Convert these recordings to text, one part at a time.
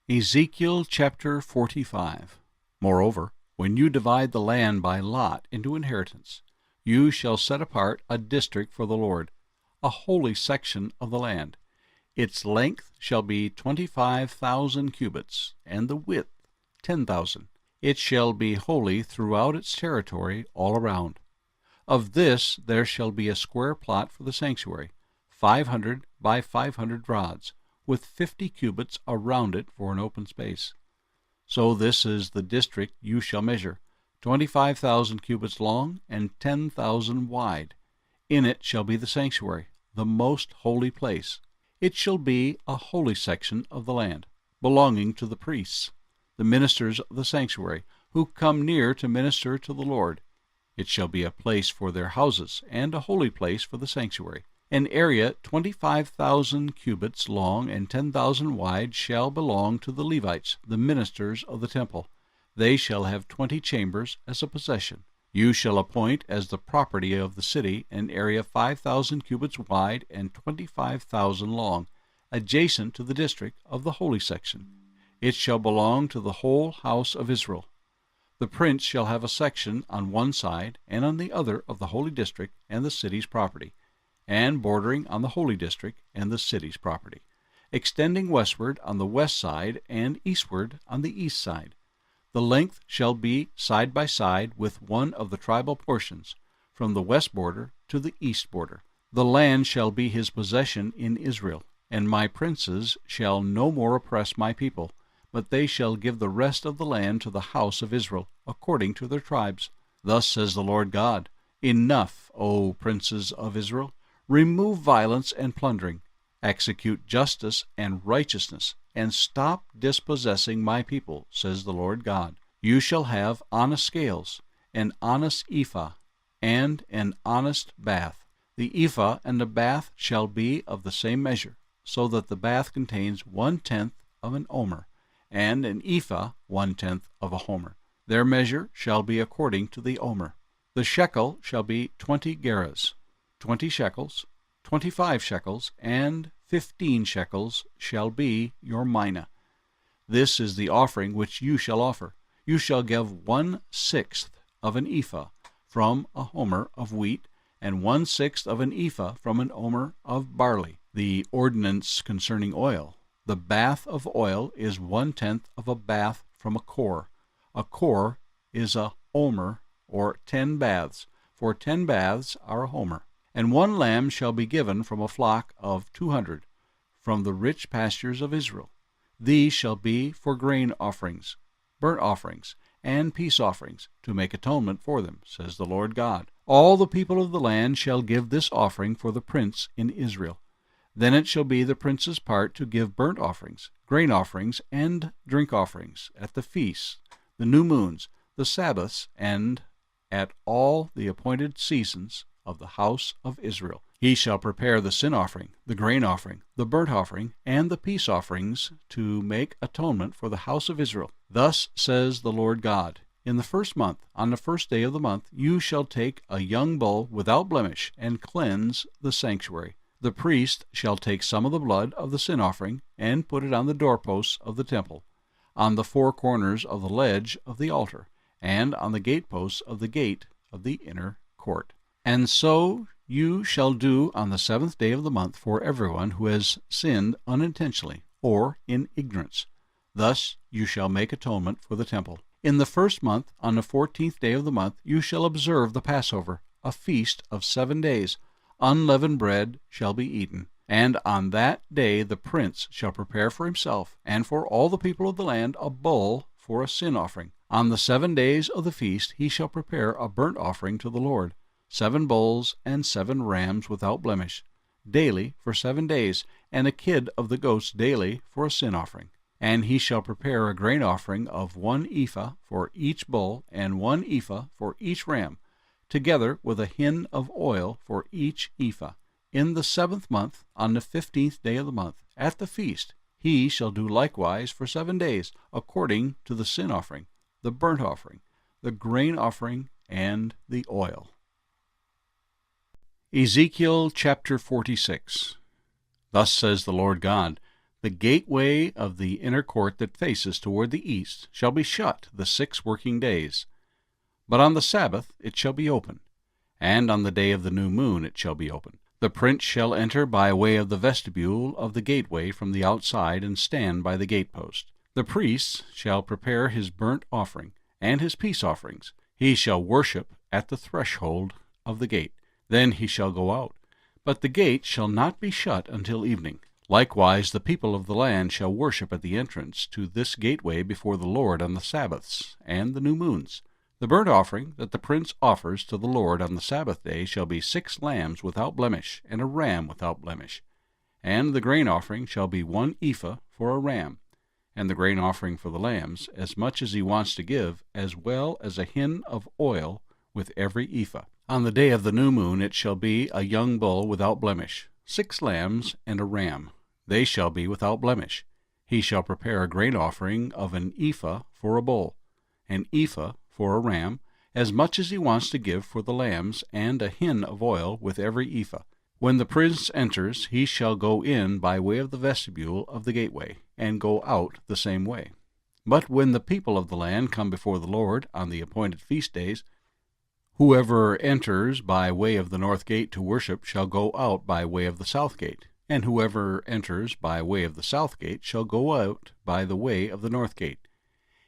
Ezekiel chapter 45. Moreover, when you divide the land by lot into inheritance, you shall set apart a district for the Lord, a holy section of the land. Its length shall be 25,000 cubits, and the width 10,000. It shall be holy throughout its territory all around. Of this there shall be a square plot for the sanctuary, 500 by 500 rods, with 50 cubits around it for an open space. So this is the district you shall measure, 25,000 cubits long and 10,000 wide. In it shall be the sanctuary, the most holy place. It shall be a holy section of the land, belonging to the priests, the ministers of the sanctuary, who come near to minister to the Lord. It shall be a place for their houses, and a holy place for the sanctuary. An area 25,000 cubits long and 10,000 wide shall belong to the Levites, the ministers of the temple. They shall have 20 chambers as a possession. You shall appoint as the property of the city an area 5,000 cubits wide and 25,000 long, adjacent to the district of the holy section. It shall belong to the whole house of Israel. The prince shall have a section on one side and on the other of the holy district and the city's property, and bordering on the holy district and the city's property, extending westward on the west side and eastward on the east side. The length shall be side by side with one of the tribal portions, from the west border to the east border. The land shall be his possession in Israel, and my princes shall no more oppress my people, but they shall give the rest of the land to the house of Israel, according to their tribes. Thus says the Lord God, Enough, O princes of Israel! Remove violence and plundering, execute justice and righteousness, and stop dispossessing my people, says the Lord God. You shall have honest scales, an honest ephah, and an honest bath. The ephah and the bath shall be of the same measure, so that the bath contains 1/10 of an omer, and an ephah 1/10 of a homer. Their measure shall be according to the omer. The shekel shall be 20 gerahs. 20 shekels, 25 shekels, and 15 shekels shall be your mina. This is the offering which you shall offer. You shall give 1/6 of an ephah from a homer of wheat, and 1/6 of an ephah from an omer of barley. The ordinance concerning oil. The bath of oil is 1/10 of a bath from a kor. A kor is a omer, or 10 baths, for 10 baths are a homer. And 1 lamb shall be given from a flock of 200, from the rich pastures of Israel. These shall be for grain offerings, burnt offerings, and peace offerings, to make atonement for them, says the Lord God. All the people of the land shall give this offering for the prince in Israel. Then it shall be the prince's part to give burnt offerings, grain offerings, and drink offerings at the feasts, the new moons, the Sabbaths, and at all the appointed seasons of the house of Israel. He shall prepare the sin offering, the grain offering, the burnt offering, and the peace offerings to make atonement for the house of Israel. Thus says the Lord God, In the first month, on the first day of the month, you shall take a young bull without blemish and cleanse the sanctuary. The priest shall take some of the blood of the sin offering and put it on the doorposts of the temple, on the 4 corners of the ledge of the altar, and on the gateposts of the gate of the inner court. And so you shall do on the 7th day of the month for everyone who has sinned unintentionally or in ignorance. Thus you shall make atonement for the temple. In the first month, on the 14th day of the month, you shall observe the Passover, a feast of 7 days. Unleavened bread shall be eaten. And on that day the prince shall prepare for himself and for all the people of the land a bull for a sin offering. On the 7 days of the feast he shall prepare a burnt offering to the Lord, 7 bulls and 7 rams without blemish, daily for 7 days, and a kid of the goats daily for a sin offering. And he shall prepare a grain offering of 1 ephah for each bull, and 1 ephah for each ram, together with a hin of oil for each ephah. In the 7th month, on the 15th day of the month, at the feast, he shall do likewise for 7 days, according to the sin offering, the burnt offering, the grain offering, and the oil. Ezekiel chapter 46. Thus says the Lord God, The gateway of the inner court that faces toward the east shall be shut the 6 working days. But on the Sabbath it shall be open, and on the day of the new moon it shall be open. The prince shall enter by way of the vestibule of the gateway from the outside, and stand by the gatepost. The priest shall prepare his burnt offering and his peace offerings. He shall worship at the threshold of the gate. Then he shall go out. But the gate shall not be shut until evening. Likewise the people of the land shall worship at the entrance to this gateway before the Lord on the Sabbaths and the new moons. The burnt offering that the prince offers to the Lord on the Sabbath day shall be 6 lambs without blemish, and a ram without blemish. And the grain offering shall be 1 ephah for a ram, and the grain offering for the lambs, as much as he wants to give, as well as a hin of oil with every ephah. On the day of the new moon it shall be a young bull without blemish, 6 lambs and a ram. They shall be without blemish. He shall prepare a grain offering of an ephah for a bull, an ephah for a ram, as much as he wants to give for the lambs, and a hin of oil with every ephah. When the prince enters, he shall go in by way of the vestibule of the gateway, and go out the same way. But when the people of the land come before the Lord on the appointed feast days, whoever enters by way of the north gate to worship shall go out by way of the south gate, and whoever enters by way of the south gate shall go out by the way of the north gate.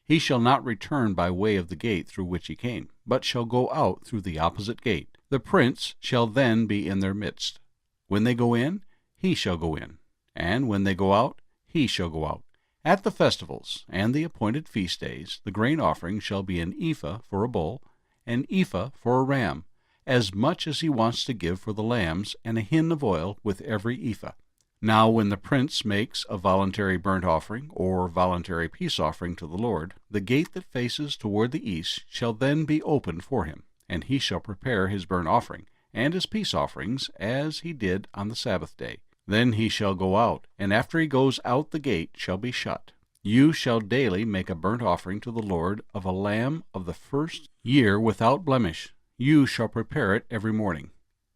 He shall not return by way of the gate through which he came, but shall go out through the opposite gate. The prince shall then be in their midst. When they go in, he shall go in, and when they go out, he shall go out. At the festivals and the appointed feast days, the grain offering shall be an ephah for a bull, an ephah for a ram, as much as he wants to give for the lambs, and a hin of oil with every ephah. Now when the prince makes a voluntary burnt offering or voluntary peace offering to the Lord, the gate that faces toward the east shall then be opened for him, and he shall prepare his burnt offering and his peace offerings as he did on the Sabbath day. Then he shall go out, and after he goes out the gate shall be shut. You shall daily make a burnt offering to the Lord of a lamb of the first year without blemish. You shall prepare it every morning,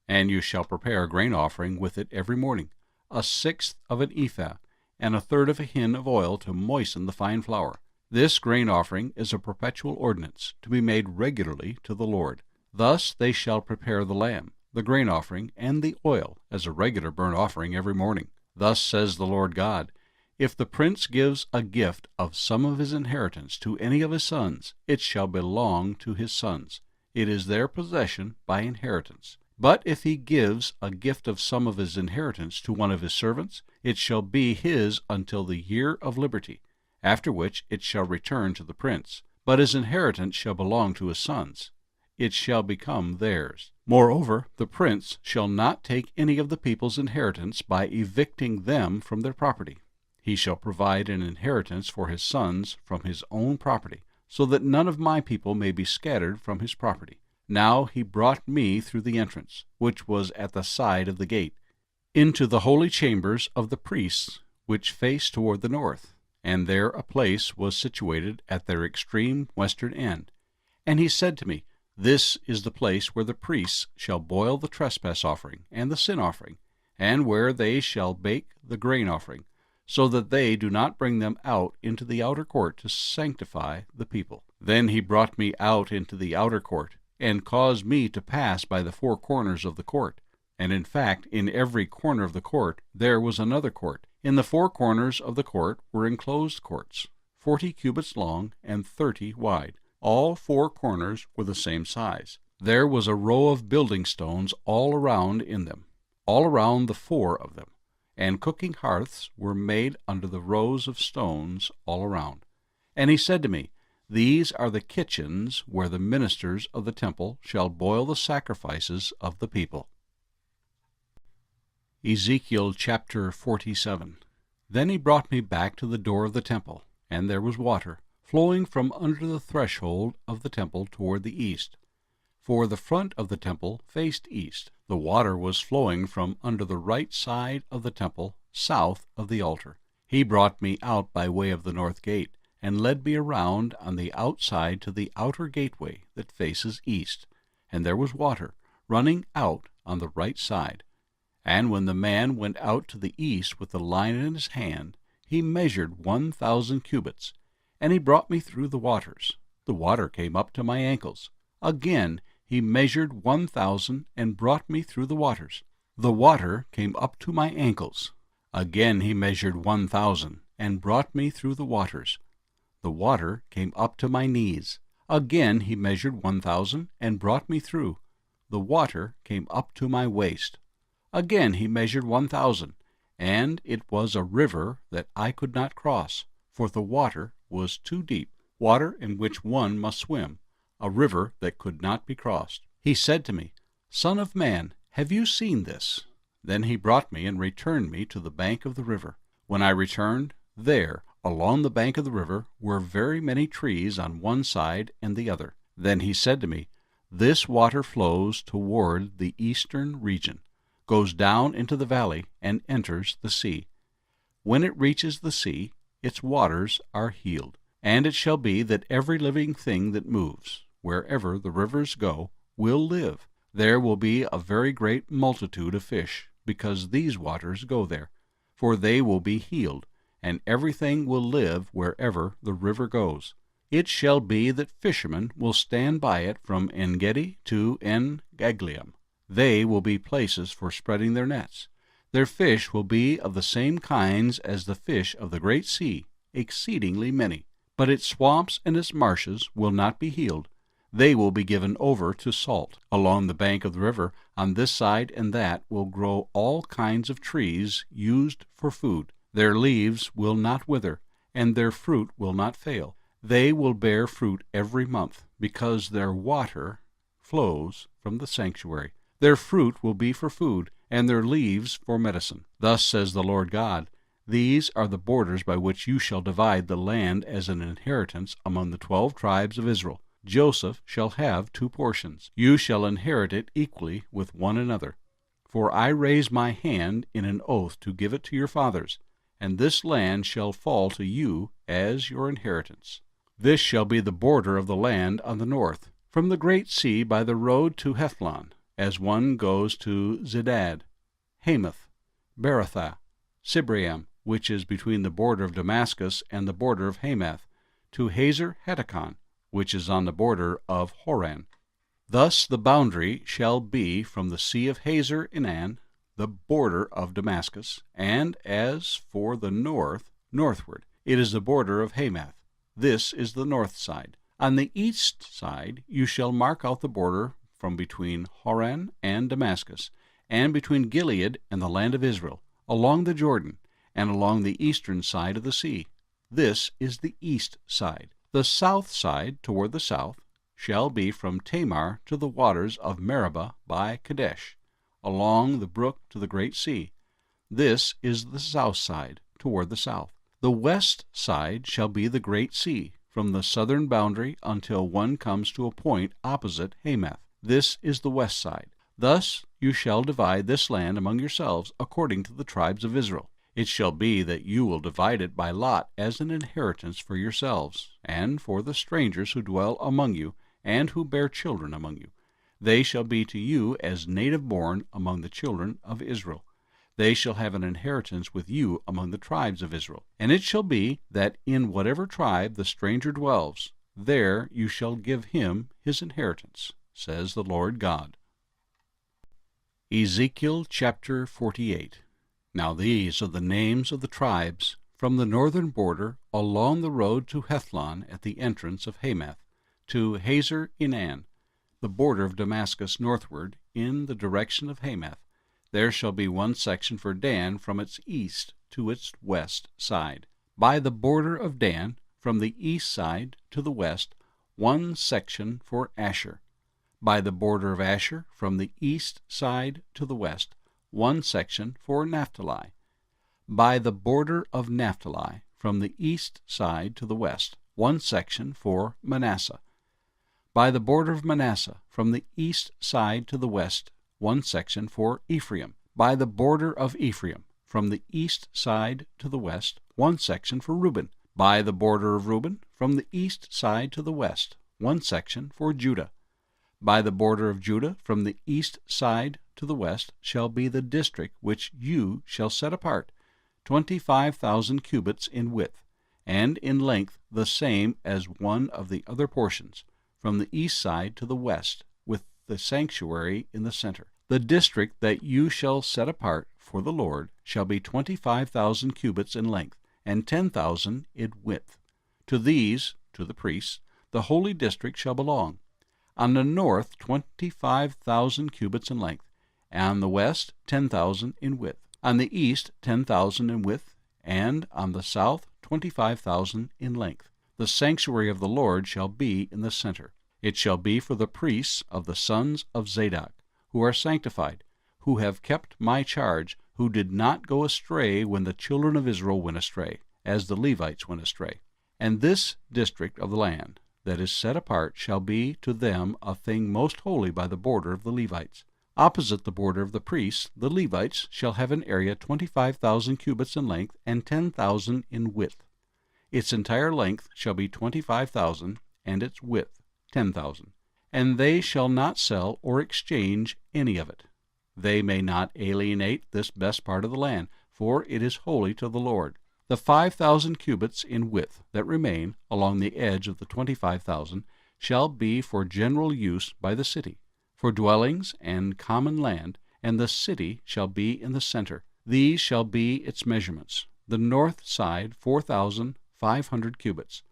and you shall prepare a grain offering with it every morning, 1/6 of an ephah, and 1/3 of a hin of oil to moisten the fine flour. This grain offering is a perpetual ordinance, to be made regularly to the Lord. Thus they shall prepare the lamb, the grain offering, and the oil as a regular burnt offering every morning. Thus says the Lord God, if the prince gives a gift of some of his inheritance to any of his sons, it shall belong to his sons. It is their possession by inheritance. But if he gives a gift of some of his inheritance to one of his servants, it shall be his until the year of liberty, after which it shall return to the prince. But his inheritance shall belong to his sons. It shall become theirs. Moreover, the prince shall not take any of the people's inheritance by evicting them from their property. He shall provide an inheritance for his sons from his own property, so that none of my people may be scattered from his property. Now he brought me through the entrance, which was at the side of the gate, into the holy chambers of the priests, which face toward the north, and there a place was situated at their extreme western end. And he said to me, This is the place where the priests shall boil the trespass offering and the sin offering, and where they shall bake the grain offering, so that they do not bring them out into the outer court to sanctify the people. Then he brought me out into the outer court, and caused me to pass by the 4 corners of the court. And in fact, in every corner of the court there was another court. In the 4 corners of the court were enclosed courts, 40 cubits long and 30 wide. All 4 corners were the same size. There was a row of building stones all around in them, all around the 4 of them, and cooking hearths were made under the rows of stones all around. And he said to me, These are the kitchens where the ministers of the temple shall boil the sacrifices of the people. Ezekiel chapter 47. Then he brought me back to the door of the temple, and there was water flowing from under the threshold of the temple toward the east. For the front of the temple faced east. The water was flowing from under the right side of the temple, south of the altar. He brought me out by way of the north gate, and led me around on the outside to the outer gateway that faces east, and there was water running out on the right side. And when the man went out to the east with the line in his hand, he measured 1,000 cubits, and he brought me through the waters. The water came up to my ankles. Again he measured 1,000 and brought me through the waters. The water came up to my ankles. Again he measured 1,000 and brought me through the waters. The water came up to my knees. Again he measured 1,000 and brought me through. The water came up to my waist. Again he measured 1,000, and it was a river that I could not cross, for the water was too deep, water in which one must swim, a river that could not be crossed. He said to me, Son of man, have you seen this? Then he brought me and returned me to the bank of the river. When I returned, there, along the bank of the river, were very many trees on one side and the other. Then he said to me, This water flows toward the eastern region, goes down into the valley, and enters the sea. When it reaches the sea, its waters are healed. And it shall be that every living thing that moves, wherever the rivers go, will live. There will be a very great multitude of fish, because these waters go there. For they will be healed, and everything will live wherever the river goes. It shall be that fishermen will stand by it from En-gedi to En-Gaglium. They will be places for spreading their nets. Their fish will be of the same kinds as the fish of the great sea, exceedingly many. But its swamps and its marshes will not be healed. They will be given over to salt. Along the bank of the river, on this side and that, will grow all kinds of trees used for food. Their leaves will not wither, and their fruit will not fail. They will bear fruit every month, because their water flows from the sanctuary. Their fruit will be for food, and their leaves for medicine. Thus says the Lord God, These are the borders by which you shall divide the land as an inheritance among the 12 tribes of Israel. Joseph shall have 2 portions. You shall inherit it equally with one another. For I raise my hand in an oath to give it to your fathers, and this land shall fall to you as your inheritance. This shall be the border of the land on the north, from the great sea by the road to Hethlon, as one goes to Zedad, Hamath, Berothah, Sibraim, which is between the border of Damascus and the border of Hamath, to Hazer Hatticon, which is on the border of Horan. Thus the boundary shall be from the sea of Hazer Enan, the border of Damascus, and as for the north, northward, it is the border of Hamath. This is the north side. On the east side you shall mark out the border from between Horan and Damascus, and between Gilead and the land of Israel, along the Jordan, and along the eastern side of the sea. This is the east side. The south side, toward the south, shall be from Tamar to the waters of Meribah by Kadesh, along the brook to the great sea. This is the south side, toward the south. The west side shall be the great sea, from the southern boundary until one comes to a point opposite Hamath. This is the west side. Thus you shall divide this land among yourselves according to the tribes of Israel. It shall be that you will divide it by lot as an inheritance for yourselves, and for the strangers who dwell among you, and who bear children among you. They shall be to you as native-born among the children of Israel. They shall have an inheritance with you among the tribes of Israel. And it shall be that in whatever tribe the stranger dwells, there you shall give him his inheritance, says the Lord God. Ezekiel chapter 48. Now these are the names of the tribes from the northern border along the road to Hethlon at the entrance of Hamath, to Hazer Enan, the border of Damascus northward in the direction of Hamath. There shall be one section for Dan from its east to its west side. By the border of Dan, from the east side to the west, one section for Asher. By the border of Asher, from the east side to the west, one section for Naphtali. By the border of Naphtali, from the east side to the west, one section for Manasseh. By the border of Manasseh, from the east side to the west, one section for Ephraim. By the border of Ephraim, from the east side to the west, one section for Reuben. By the border of Reuben, from the east side to the west, one section for Judah. By the border of Judah, from the east side to the west, shall be the district which you shall set apart, 25,000 cubits in width, and in length the same as one of the other portions, from the east side to the west, with the sanctuary in the center. The district that you shall set apart for the Lord shall be 25,000 cubits in length, and 10,000 in width. To these, to the priests, the holy district shall belong. On the north 25,000 cubits in length, and on the west 10,000 in width. On the east 10,000 in width, and on the south 25,000 in length. The sanctuary of the Lord shall be in the center. It shall be for the priests of the sons of Zadok, who are sanctified, who have kept my charge, who did not go astray when the children of Israel went astray, as the Levites went astray. And this district of the land that is set apart shall be to them a thing most holy by the border of the Levites. Opposite the border of the priests, the Levites shall have an area 25,000 cubits in length and 10,000 in width. Its entire length shall be 25,000, and its width 10,000. And they shall not sell or exchange any of it. They may not alienate this best part of the land, for it is holy to the Lord. The 5,000 cubits in width that remain along the edge of the 25,000 shall be for general use by the city, for dwellings and common land, and the city shall be in the center. These shall be its measurements: the north side 4,500 cubits,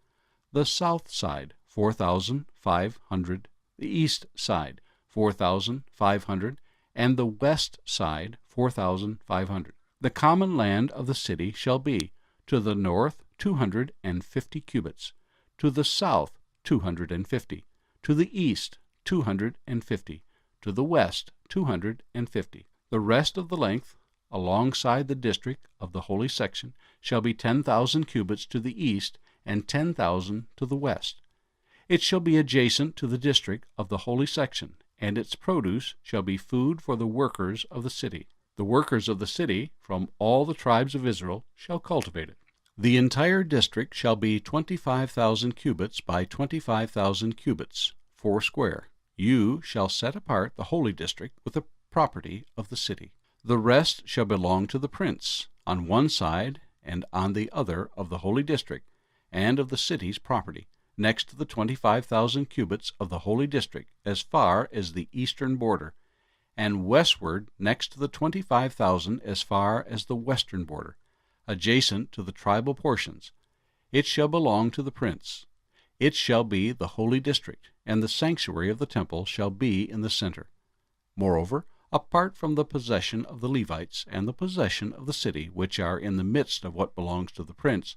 the south side 4,500, the east side 4,500, and the west side 4,500. The common land of the city shall be to the north 250 cubits, to the south 250, to the east 250, to the west 250. The rest of the length, alongside the district of the holy section, shall be 10,000 cubits to the east and 10,000 to the west. It shall be adjacent to the district of the holy section, and its produce shall be food for the workers of the city. The workers of the city from all the tribes of Israel shall cultivate it. The entire district shall be 25,000 cubits by 25,000 cubits, 4 square. You shall set apart the holy district with the property of the city. The rest shall belong to the prince, on one side and on the other of the holy district, and of the city's property, next to the 25,000 cubits of the holy district, as far as the eastern border, and westward next to the 25,000 as far as the western border, adjacent to the tribal portions. It shall belong to the prince. It shall be the holy district, and the sanctuary of the temple shall be in the center. Moreover, apart from the possession of the Levites and the possession of the city, which are in the midst of what belongs to the prince,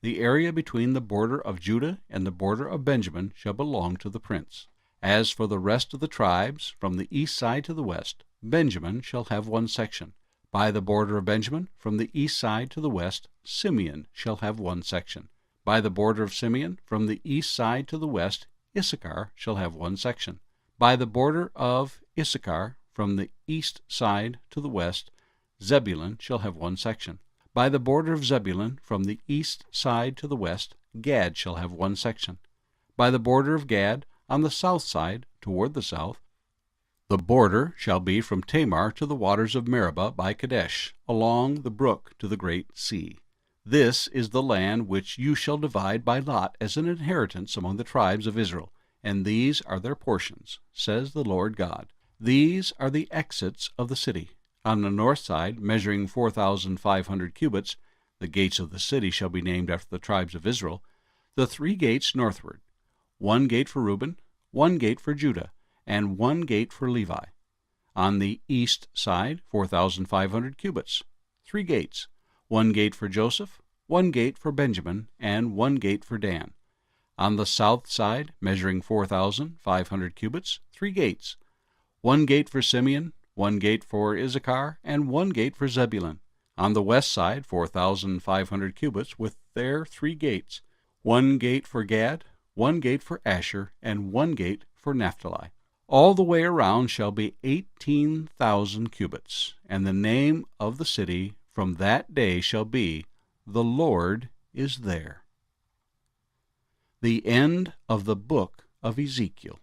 the area between the border of Judah and the border of Benjamin shall belong to the prince. As for the rest of the tribes, from the east side to the west, Benjamin shall have one section. By the border of Benjamin, from the east side to the west, Simeon shall have one section. By the border of Simeon, from the east side to the west, Issachar shall have one section. By the border of Issachar, from the east side to the west, Zebulun shall have one section. By the border of Zebulun, from the east side to the west, Gad shall have one section. By the border of Gad, on the south side, toward the south, the border shall be from Tamar to the waters of Meribah by Kadesh, along the brook to the great sea. This is the land which you shall divide by lot as an inheritance among the tribes of Israel, and these are their portions, says the Lord God. These are the exits of the city. On the north side, measuring 4,500 cubits, the gates of the city shall be named after the tribes of Israel, the 3 gates northward, 1 gate for Reuben, 1 gate for Judah, and 1 gate for Levi. On the east side, 4,500 cubits, 3 gates, 1 gate for Joseph, 1 gate for Benjamin, and 1 gate for Dan. On the south side, measuring 4,500 cubits, 3 gates, 1 gate for Simeon, 1 gate for Issachar, and 1 gate for Zebulun. On the west side, 4,500 cubits, with their 3 gates, 1 gate for Gad, 1 gate for Asher, and 1 gate for Naphtali. All the way around shall be 18,000 cubits, and the name of the city from that day shall be, The Lord is there. The end of the book of Ezekiel.